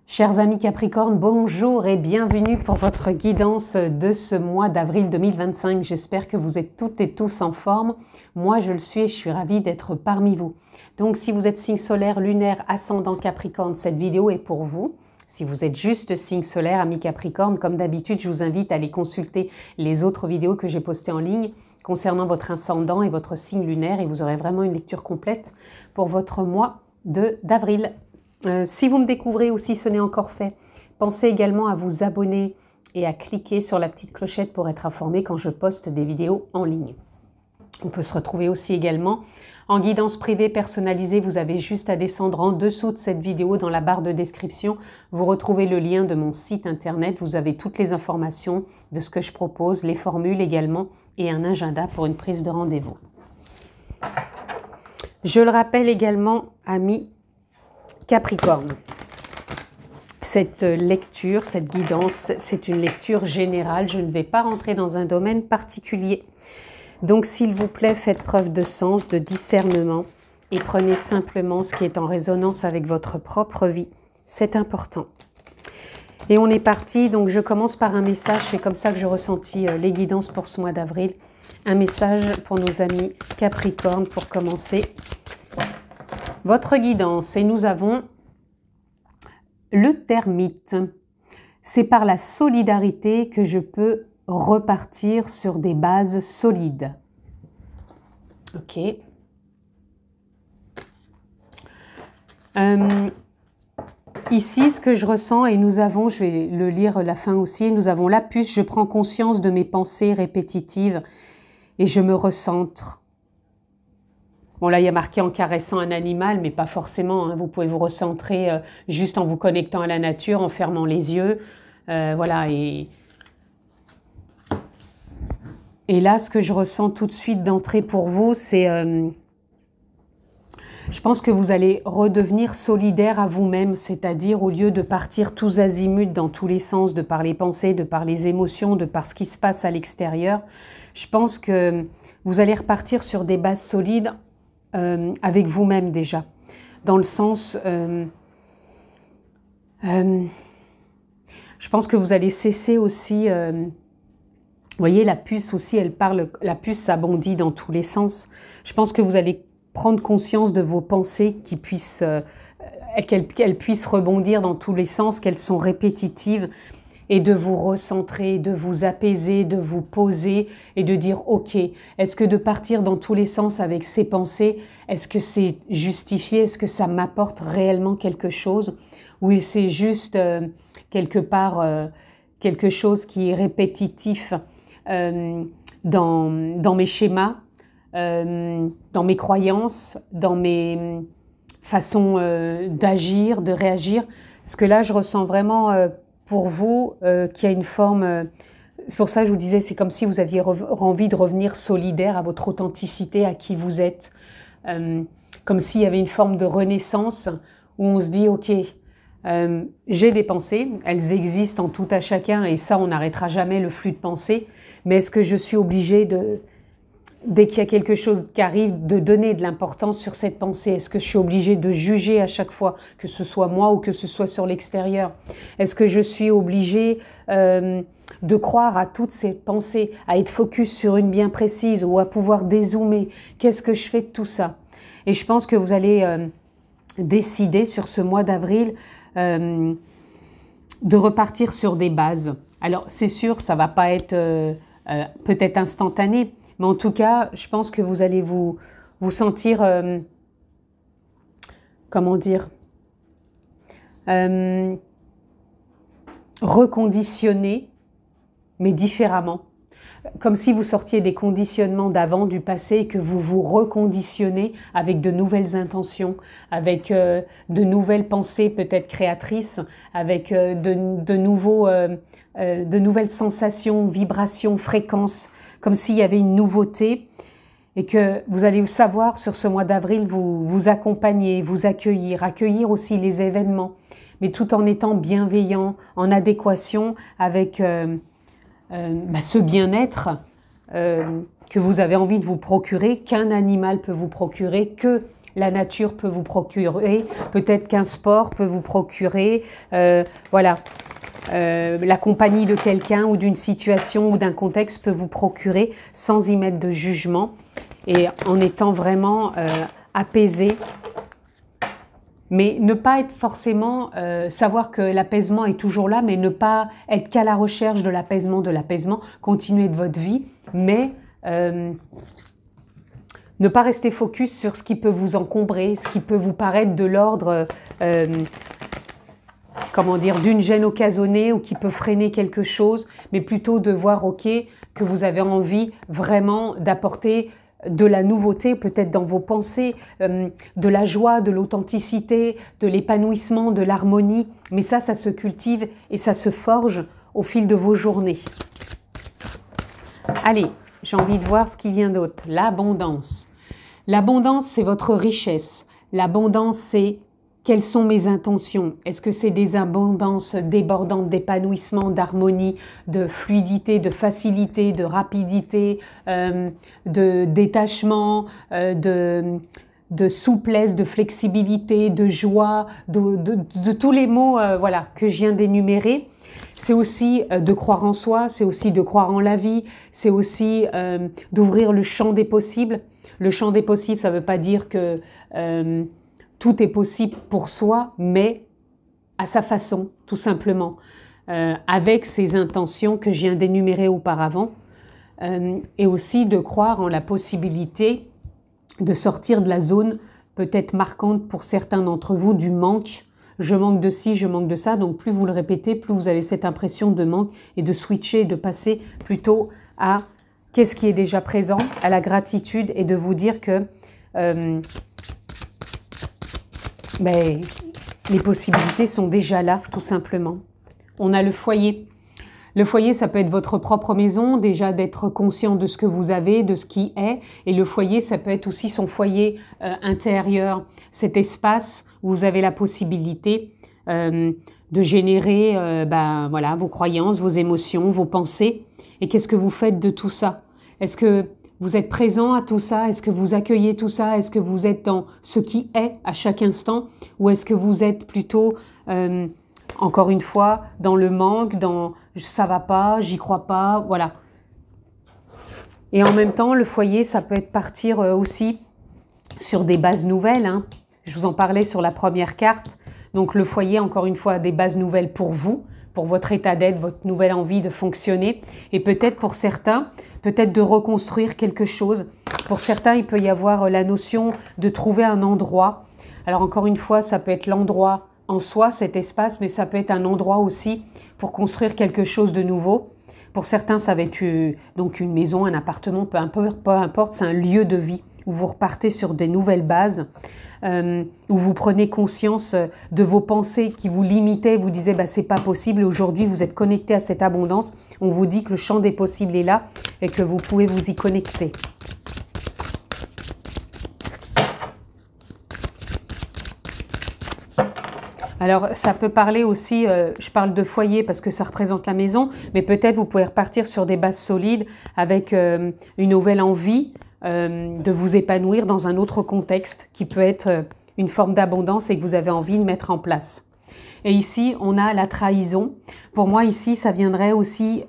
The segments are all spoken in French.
Chers amis Capricorne, bonjour et bienvenue pour votre guidance de ce mois d'avril 2025. J'espère que vous êtes toutes et tous en forme. Moi, je le suis et je suis ravie d'être parmi vous. Donc, si vous êtes signe solaire, lunaire, ascendant Capricorne, cette vidéo est pour vous. Si vous êtes juste signe solaire, ami Capricorne, comme d'habitude, je vous invite à aller consulter les autres vidéos que j'ai postées en ligne concernant votre ascendant et votre signe lunaire et vous aurez vraiment une lecture complète pour votre mois d'avril. Si vous me découvrez ou si ce n'est encore fait, pensez également à vous abonner et à cliquer sur la petite clochette pour être informé quand je poste des vidéos en ligne. On peut se retrouver aussi également en guidance privée personnalisée. Vous avez juste à descendre en dessous de cette vidéo dans la barre de description. Vous retrouvez le lien de mon site internet. Vous avez toutes les informations de ce que je propose, les formules également et un agenda pour une prise de rendez-vous. Je le rappelle également, amis Capricorne, cette lecture, cette guidance, c'est une lecture générale. Je ne vais pas rentrer dans un domaine particulier. Donc, s'il vous plaît, faites preuve de sens, de discernement et prenez simplement ce qui est en résonance avec votre propre vie. C'est important. Et on est parti. Donc, je commence par un message. C'est comme ça que je ressentis les guidances pour ce mois d'avril. Un message pour nos amis Capricorne pour commencer votre guidance. Et nous avons le termite. C'est par la solidarité que je peux repartir sur des bases solides. Ok. Ici, ce que je ressens, et nous avons, je vais le lire la fin aussi, nous avons la puce, je prends conscience de mes pensées répétitives et je me recentre. Bon, là, il y a marqué en caressant un animal, mais pas forcément. Hein. Vous pouvez vous recentrer juste en vous connectant à la nature, en fermant les yeux. Voilà. Et là, ce que je ressens tout de suite d'entrée pour vous, c'est... je pense que vous allez redevenir solidaire à vous-même, c'est-à-dire au lieu de partir tous azimuts dans tous les sens, de par les pensées, de par les émotions, de par ce qui se passe à l'extérieur, je pense que vous allez repartir sur des bases solides avec vous-même déjà, dans le sens, je pense que vous allez cesser aussi, vous voyez la puce aussi, elle parle, la puce ça bondit dans tous les sens, je pense que vous allez prendre conscience de vos pensées qui puissent, qu'elles puissent rebondir dans tous les sens, qu'elles sont répétitives, et de vous recentrer, de vous apaiser, de vous poser et de dire « Ok, est-ce que de partir dans tous les sens avec ces pensées, est-ce que c'est justifié? Est-ce que ça m'apporte réellement quelque chose? Ou c'est juste quelque part quelque chose qui est répétitif dans mes schémas, dans mes croyances, dans mes façons d'agir, de réagir ?» Parce que là, je ressens vraiment... pour vous, qui a une forme... c'est pour ça que je vous disais, c'est comme si vous aviez envie de revenir solidaire à votre authenticité, à qui vous êtes. Comme s'il y avait une forme de renaissance où on se dit, ok, j'ai des pensées, elles existent en tout à chacun et ça, on n'arrêtera jamais le flux de pensées. Mais est-ce que je suis obligée de... Dès qu'il y a quelque chose qui arrive, de donner de l'importance sur cette pensée? Est-ce que je suis obligée de juger à chaque fois, que ce soit moi ou que ce soit sur l'extérieur? Est-ce que je suis obligée de croire à toutes ces pensées, à être focus sur une bien précise ou à pouvoir dézoomer? Qu'est-ce que je fais de tout ça? Et je pense que vous allez décider sur ce mois d'avril de repartir sur des bases. Alors c'est sûr, ça ne va pas être peut-être instantané, mais en tout cas, je pense que vous allez vous sentir, comment dire, reconditionné, mais différemment. Comme si vous sortiez des conditionnements d'avant, du passé, et que vous vous reconditionnez avec de nouvelles intentions, avec de nouvelles pensées peut-être créatrices, avec de nouvelles sensations, vibrations, fréquences, comme s'il y avait une nouveauté et que vous allez savoir sur ce mois d'avril vous accompagner, vous accueillir aussi les événements, mais tout en étant bienveillant, en adéquation avec ce bien-être que vous avez envie de vous procurer, qu'un animal peut vous procurer, que la nature peut vous procurer, peut-être qu'un sport peut vous procurer, voilà. La compagnie de quelqu'un ou d'une situation ou d'un contexte peut vous procurer sans y mettre de jugement et en étant vraiment apaisé. Mais ne pas être forcément, savoir que l'apaisement est toujours là, mais ne pas être qu'à la recherche de l'apaisement, continuer de votre vie, mais ne pas rester focus sur ce qui peut vous encombrer, ce qui peut vous paraître de l'ordre comment dire, d'une gêne occasionnée ou qui peut freiner quelque chose, mais plutôt de voir, ok, que vous avez envie vraiment d'apporter de la nouveauté, peut-être dans vos pensées, de la joie, de l'authenticité, de l'épanouissement, de l'harmonie. Mais ça se cultive et ça se forge au fil de vos journées. Allez, j'ai envie de voir ce qui vient d'autre. L'abondance. L'abondance, c'est votre richesse. L'abondance, c'est quelles sont mes intentions? Est-ce que c'est des abondances débordantes d'épanouissement, d'harmonie, de fluidité, de facilité, de rapidité, de détachement, de souplesse, de flexibilité, de joie, de tous les mots voilà, que je viens d'énumérer? C'est aussi de croire en soi, c'est aussi de croire en la vie, c'est aussi d'ouvrir le champ des possibles. Le champ des possibles, ça ne veut pas dire que tout est possible pour soi, mais à sa façon, tout simplement, avec ses intentions que je viens d'énumérer auparavant, et aussi de croire en la possibilité de sortir de la zone peut-être marquante pour certains d'entre vous du manque. Je manque de ci, je manque de ça, donc plus vous le répétez, plus vous avez cette impression de manque et de switcher, de passer plutôt à qu'est-ce qui est déjà présent, à la gratitude et de vous dire que mais les possibilités sont déjà là, tout simplement. On a le foyer. Le foyer, ça peut être votre propre maison, déjà d'être conscient de ce que vous avez, de ce qui est. Et le foyer, ça peut être aussi son foyer intérieur, cet espace où vous avez la possibilité de générer voilà, vos croyances, vos émotions, vos pensées. Et qu'est-ce que vous faites de tout ça? Est-ce que vous êtes présent à tout ça? Est-ce que vous accueillez tout ça? Est-ce que vous êtes dans ce qui est à chaque instant? Ou est-ce que vous êtes plutôt, encore une fois, dans le manque, dans « ça va pas, j'y crois pas », voilà. Et en même temps, le foyer, ça peut être partir aussi sur des bases nouvelles, hein. Je vous en parlais sur la première carte. Donc le foyer, encore une fois, des bases nouvelles pour vous, pour votre état d'être, votre nouvelle envie de fonctionner. Et peut-être pour certains, peut-être de reconstruire quelque chose. Pour certains, il peut y avoir la notion de trouver un endroit. Alors encore une fois, ça peut être l'endroit en soi, cet espace, mais ça peut être un endroit aussi pour construire quelque chose de nouveau. Pour certains, ça va être donc une maison, un appartement, peu importe, c'est un lieu de vie où vous repartez sur des nouvelles bases, où vous prenez conscience de vos pensées qui vous limitaient, vous disiez c'est pas possible. Aujourd'hui, vous êtes connecté à cette abondance. On vous dit que le champ des possibles est là et que vous pouvez vous y connecter. Alors, ça peut parler aussi, je parle de foyer parce que ça représente la maison, mais peut-être vous pouvez repartir sur des bases solides avec une nouvelle envie de vous épanouir dans un autre contexte qui peut être une forme d'abondance et que vous avez envie de mettre en place. Et ici, on a la trahison. Pour moi, ici, ça viendrait aussi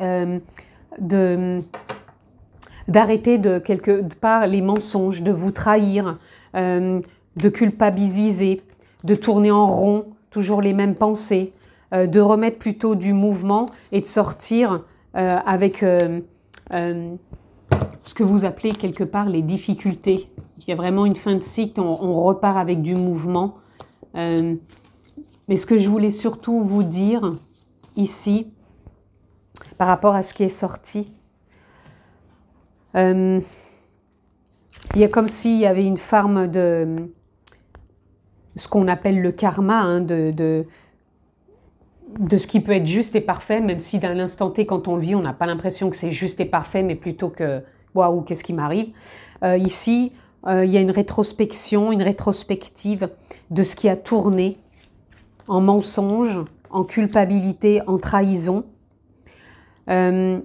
d'arrêter de quelque part les mensonges, de vous trahir, de culpabiliser, de tourner en rond, toujours les mêmes pensées, de remettre plutôt du mouvement et de sortir avec ce que vous appelez quelque part les difficultés. Il y a vraiment une fin de cycle, on repart avec du mouvement. Mais ce que je voulais surtout vous dire ici, par rapport à ce qui est sorti, il y a comme s'il y avait une forme de ce qu'on appelle le karma, hein, de ce qui peut être juste et parfait, même si dans l'instant T, quand on le vit, on n'a pas l'impression que c'est juste et parfait, mais plutôt que « waouh, qu'est-ce qui m'arrive ?» Ici, il y a une rétrospection, une rétrospective de ce qui a tourné en mensonge, en culpabilité, en trahison. Et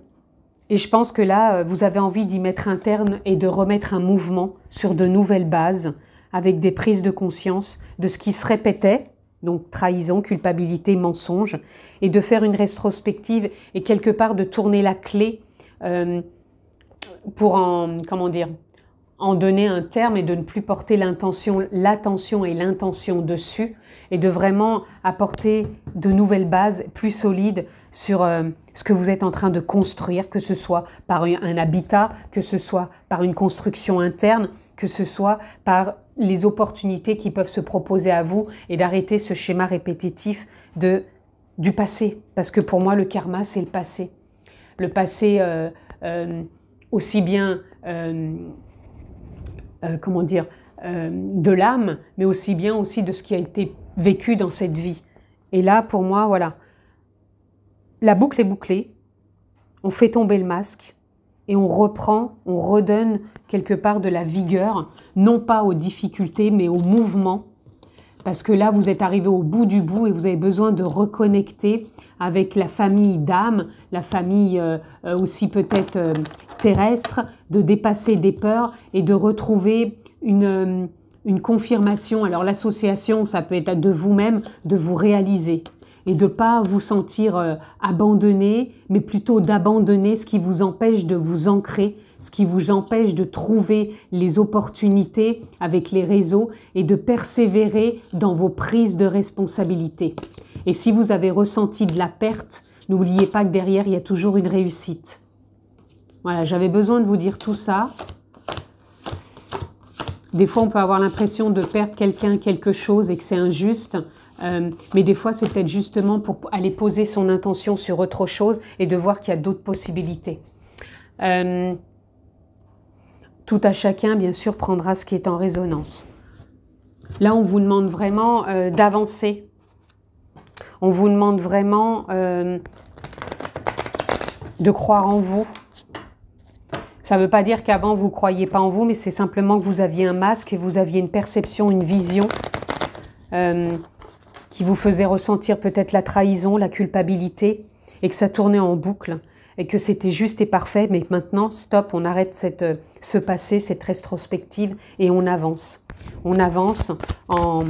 je pense que là, vous avez envie d'y mettre un terme et de remettre un mouvement sur de nouvelles bases, avec des prises de conscience de ce qui se répétait, donc trahison, culpabilité, mensonge, et de faire une rétrospective et quelque part de tourner la clé pour en donner un terme et de ne plus porter l'attention et l'intention dessus et de vraiment apporter de nouvelles bases plus solides sur ce que vous êtes en train de construire, que ce soit par un habitat, que ce soit par une construction interne, que ce soit par les opportunités qui peuvent se proposer à vous et d'arrêter ce schéma répétitif du passé. Parce que pour moi, le karma, c'est le passé. Le passé aussi bien... de l'âme, mais aussi bien aussi de ce qui a été vécu dans cette vie. Et là, pour moi, voilà, la boucle est bouclée, on fait tomber le masque et on reprend, on redonne quelque part de la vigueur, non pas aux difficultés, mais au mouvement, parce que là, vous êtes arrivé au bout du bout et vous avez besoin de reconnecter avec la famille d'âme, la famille aussi peut-être terrestre, de dépasser des peurs et de retrouver une confirmation. Alors l'association, ça peut être de vous-même, de vous réaliser et de ne pas vous sentir abandonné, mais plutôt d'abandonner ce qui vous empêche de vous ancrer, ce qui vous empêche de trouver les opportunités avec les réseaux et de persévérer dans vos prises de responsabilité. Et si vous avez ressenti de la perte, n'oubliez pas que derrière, il y a toujours une réussite. Voilà, j'avais besoin de vous dire tout ça. Des fois, on peut avoir l'impression de perdre quelqu'un, quelque chose et que c'est injuste. Mais des fois, c'est peut-être justement pour aller poser son intention sur autre chose et de voir qu'il y a d'autres possibilités. Tout à chacun, bien sûr, prendra ce qui est en résonance. Là, on vous demande vraiment d'avancer. On vous demande vraiment de croire en vous. Ça ne veut pas dire qu'avant, vous ne croyiez pas en vous, mais c'est simplement que vous aviez un masque et vous aviez une perception, une vision qui vous faisait ressentir peut-être la trahison, la culpabilité, et que ça tournait en boucle, et que c'était juste et parfait, mais maintenant, stop, on arrête ce passé, cette rétrospective, et on avance. On avance en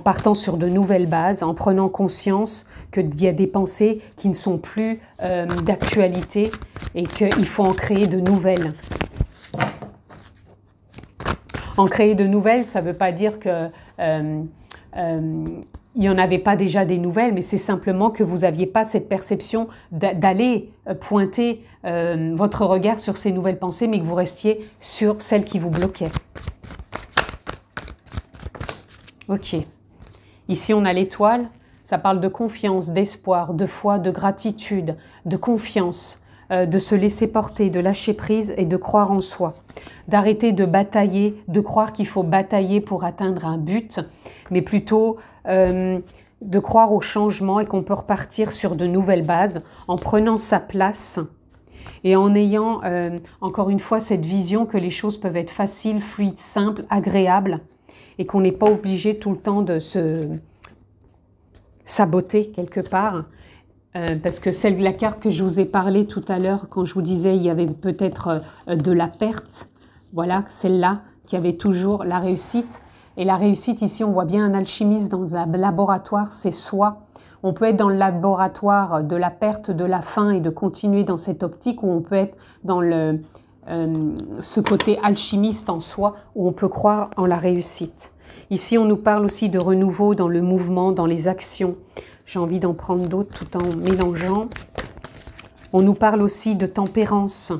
partant sur de nouvelles bases, en prenant conscience qu'il y a des pensées qui ne sont plus d'actualité et qu'il faut en créer de nouvelles. En créer de nouvelles, ça ne veut pas dire que il n'y en avait pas déjà des nouvelles, mais c'est simplement que vous n'aviez pas cette perception d'aller pointer votre regard sur ces nouvelles pensées, mais que vous restiez sur celles qui vous bloquaient. Ok. Ici, on a l'étoile. Ça parle de confiance, d'espoir, de foi, de gratitude, de confiance, de se laisser porter, de lâcher prise et de croire en soi. D'arrêter de batailler, de croire qu'il faut batailler pour atteindre un but, mais plutôt de croire au changement et qu'on peut repartir sur de nouvelles bases en prenant sa place et en ayant, encore une fois, cette vision que les choses peuvent être faciles, fluides, simples, agréables et qu'on n'est pas obligé tout le temps de se saboter quelque part. Parce que la carte que je vous ai parlé tout à l'heure, quand je vous disais il y avait peut-être de la perte, voilà, celle-là qui avait toujours la réussite. Et la réussite, ici, on voit bien un alchimiste dans un laboratoire, c'est soi. On peut être dans le laboratoire de la perte, de la fin et de continuer dans cette optique, ou on peut être dans ce côté alchimiste en soi, où on peut croire en la réussite. Ici, on nous parle aussi de renouveau dans le mouvement, dans les actions. J'ai envie d'en prendre d'autres tout en mélangeant. On nous parle aussi de tempérance.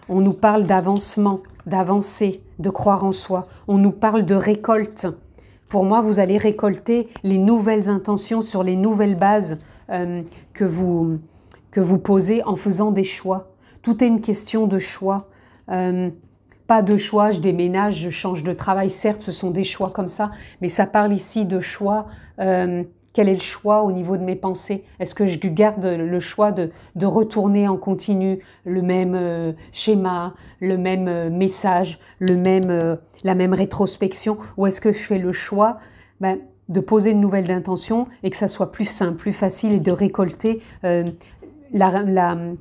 On nous parle d'avancement, d'avancer, de croire en soi. On nous parle de récolte. Pour moi, vous allez récolter les nouvelles intentions sur les nouvelles bases que vous posez en faisant des choix. Tout est une question de choix. Pas de choix, je déménage, je change de travail. Certes, ce sont des choix comme ça, mais ça parle ici de choix. Quel est le choix au niveau de mes pensées? Est-ce que je garde le choix de retourner en continu le même schéma, le même message, la même rétrospection? Ou est-ce que je fais le choix de poser une nouvelle intention et que ça soit plus simple, plus facile et de récolter la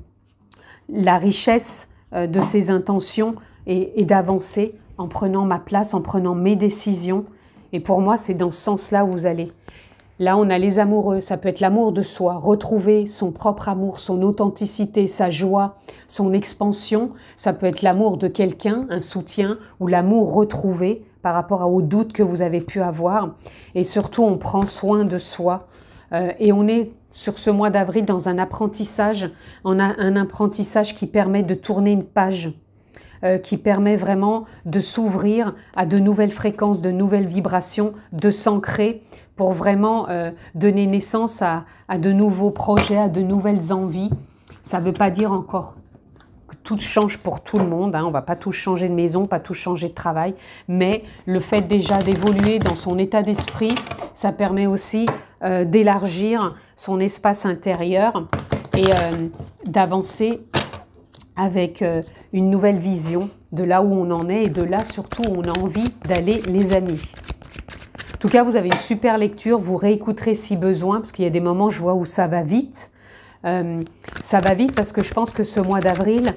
richesse de ces intentions et d'avancer en prenant ma place, en prenant mes décisions. Et pour moi, c'est dans ce sens-là où vous allez. Là, on a les amoureux, ça peut être l'amour de soi, retrouver son propre amour, son authenticité, sa joie, son expansion. Ça peut être l'amour de quelqu'un, un soutien, ou l'amour retrouvé par rapport aux doutes que vous avez pu avoir. Et surtout, on prend soin de soi. Et on est sur ce mois d'avril dans un apprentissage. On a un apprentissage qui permet de tourner une page, qui permet vraiment de s'ouvrir à de nouvelles fréquences, de nouvelles vibrations, de s'ancrer pour vraiment donner naissance à de nouveaux projets, à de nouvelles envies. Ça ne veut pas dire encore que tout change pour tout le monde, hein. On ne va pas tous changer de maison, pas tous changer de travail, mais le fait déjà d'évoluer dans son état d'esprit, ça permet aussi d'élargir son espace intérieur et d'avancer avec une nouvelle vision de là où on en est et de là surtout où on a envie d'aller, les amis. En tout cas, vous avez une super lecture, vous réécouterez si besoin, parce qu'il y a des moments, je vois où ça va vite. Ça va vite parce que je pense que ce mois d'avril,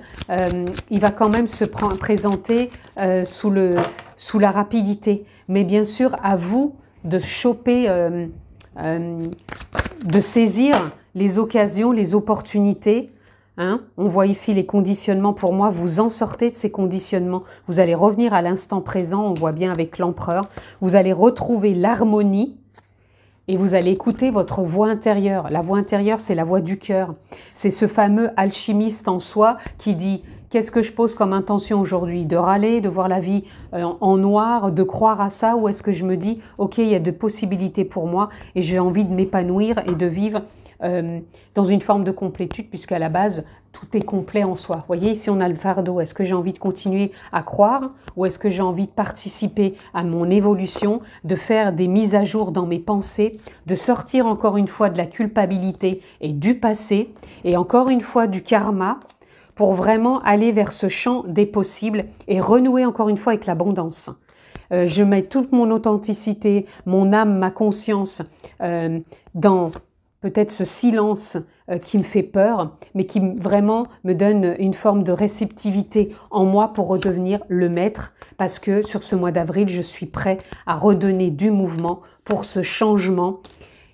il va quand même se présenter sous la rapidité. Mais bien sûr, à vous de choper, de saisir les occasions, les opportunités. Hein? On voit ici les conditionnements. Pour moi, vous en sortez de ces conditionnements. Vous allez revenir à l'instant présent, on voit bien avec l'empereur. Vous allez retrouver l'harmonie et vous allez écouter votre voix intérieure. La voix intérieure, c'est la voix du cœur. C'est ce fameux alchimiste en soi qui dit « Qu'est-ce que je pose comme intention aujourd'hui? De râler, de voir la vie en noir, de croire à ça? Ou est-ce que je me dis « Ok, il y a de possibilités pour moi et j'ai envie de m'épanouir et de vivre » dans une forme de complétude, puisqu'à la base, tout est complet en soi. Vous voyez, ici, on a le fardeau. Est-ce que j'ai envie de continuer à croire ou est-ce que j'ai envie de participer à mon évolution, de faire des mises à jour dans mes pensées, de sortir encore une fois de la culpabilité et du passé et encore une fois du karma pour vraiment aller vers ce champ des possibles et renouer encore une fois avec l'abondance. Je mets toute mon authenticité, mon âme, ma conscience dans peut-être ce silence qui me fait peur, mais qui vraiment me donne une forme de réceptivité en moi pour redevenir le maître, parce que sur ce mois d'avril, je suis prêt à redonner du mouvement pour ce changement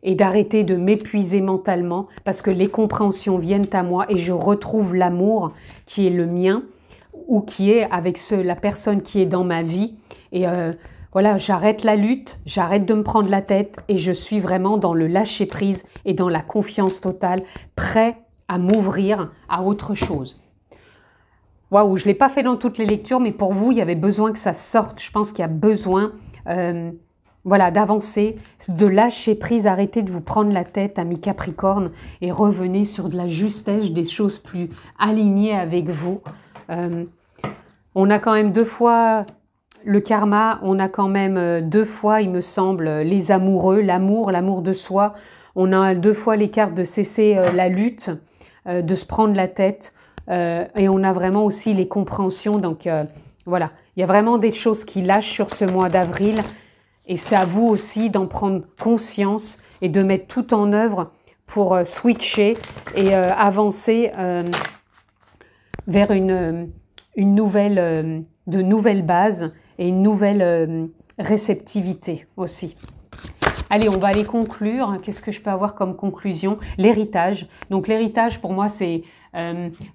et d'arrêter de m'épuiser mentalement, parce que les compréhensions viennent à moi et je retrouve l'amour qui est le mien ou qui est avec la personne qui est dans ma vie. Et voilà, j'arrête la lutte, j'arrête de me prendre la tête et je suis vraiment dans le lâcher-prise et dans la confiance totale, prêt à m'ouvrir à autre chose. Waouh, je ne l'ai pas fait dans toutes les lectures, mais pour vous, il y avait besoin que ça sorte. Je pense qu'il y a besoin voilà, d'avancer, de lâcher prise, arrêter de vous prendre la tête, amis Capricorne, et revenez sur de la justesse, des choses plus alignées avec vous. On a quand même 2 fois... Le karma, on a quand même 2 fois, il me semble, les amoureux, l'amour de soi. On a 2 fois les cartes de cesser la lutte, de se prendre la tête. Et on a vraiment aussi les compréhensions. Donc voilà, il y a vraiment des choses qui lâchent sur ce mois d'avril. Et c'est à vous aussi d'en prendre conscience et de mettre tout en œuvre pour switcher et avancer vers de nouvelles bases et une nouvelle réceptivité aussi. Allez, on va aller conclure. Qu'est-ce que je peux avoir comme conclusion? L'héritage. Donc l'héritage, pour moi, c'est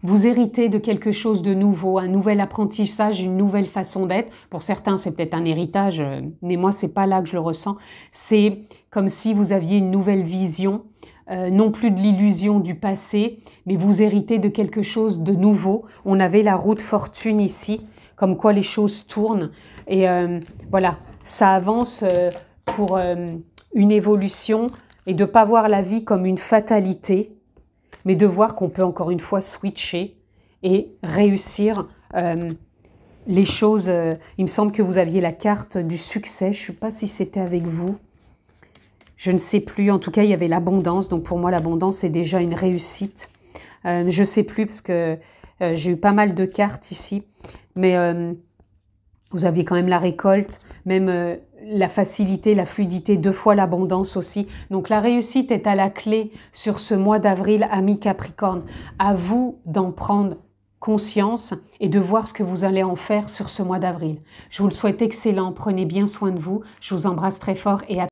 vous héritez de quelque chose de nouveau, un nouvel apprentissage, une nouvelle façon d'être. Pour certains, c'est peut-être un héritage, mais moi, c'est pas là que je le ressens. C'est comme si vous aviez une nouvelle vision, non plus de l'illusion du passé, mais vous héritez de quelque chose de nouveau. On avait la roue de fortune ici, comme quoi les choses tournent. Et voilà, ça avance pour une évolution et de ne pas voir la vie comme une fatalité, mais de voir qu'on peut encore une fois switcher et réussir les choses. Il me semble que vous aviez la carte du succès. Je ne sais pas si c'était avec vous. Je ne sais plus. En tout cas, il y avait l'abondance. Donc pour moi, l'abondance, c'est déjà une réussite. Je ne sais plus parce que j'ai eu pas mal de cartes ici. Mais vous aviez quand même la récolte, même la facilité, la fluidité, 2 fois l'abondance aussi. Donc la réussite est à la clé sur ce mois d'avril, amis Capricorne. À vous d'en prendre conscience et de voir ce que vous allez en faire sur ce mois d'avril. Je vous le souhaite excellent, prenez bien soin de vous, je vous embrasse très fort et à